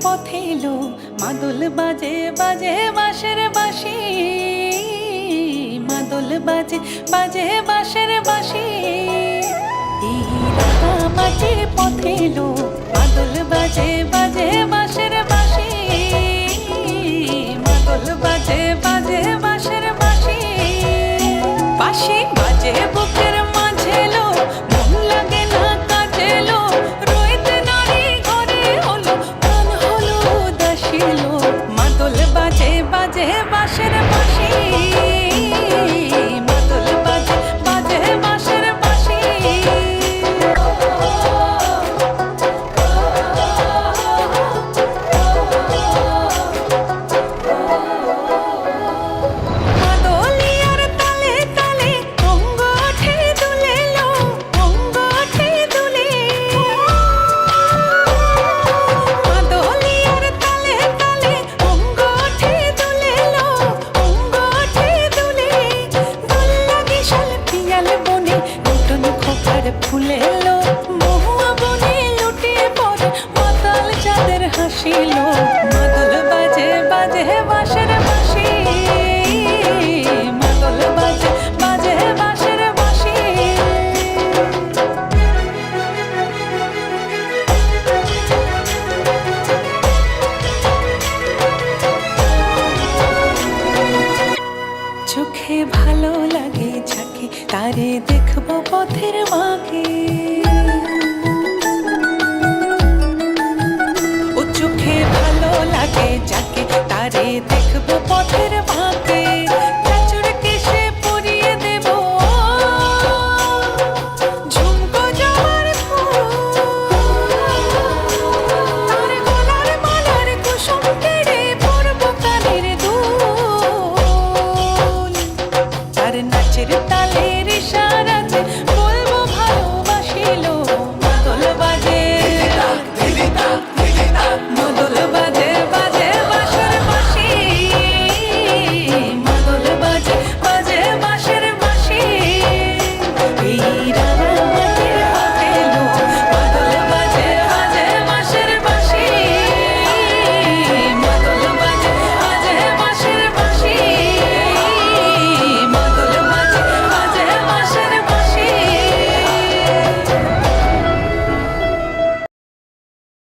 পথে এলো মাদল বাজে বাজে বাঁশের বাঁশি, মাদল বাজে বাজে বাঁশের বাঁশি। এই রাঙামাটির পথে এলো মাদল বাজে বাজে বাঁশের বাঁশি, মাদল বাজে বাজে বাঁশের বাঁশি। বাঁশি বাজে বুকের মাঝে লো, মন লাগে না কাজে লো, রইতে নারী ঘরে হলো প্রাণ হলো উদাসী লো। মাদল বাজে বাজে বাঁশের বাঁশি, মাদল বাজে বাজে বাঁশের বাঁশি। মাদলিয়ার তালে তালে অঙ্গ ওঠে দুলে লো, অঙ্গ ওঠে দুলে। মাদলিয়ার তালে তালে অঙ্গ ওঠে দুলে লো, অঙ্গ ওঠে দুলে। দোল লাগে শাল পিয়াল বনে নতুন খোপার ফুলে লো, মহুয়া বনে লুটিয়ে পড়ে মাতাল চাঁদের হাসিল। মাদল বাজে বাজে বাঁশের বাঁশি, মাদল বাজে বাজে বাঁশের বাঁশি। চোখে ভালো লাগে যাকে তারে দেখবো পথের বাঁকে, ও চোখে ভালো লাগে যাকে তারে দেখবো পথের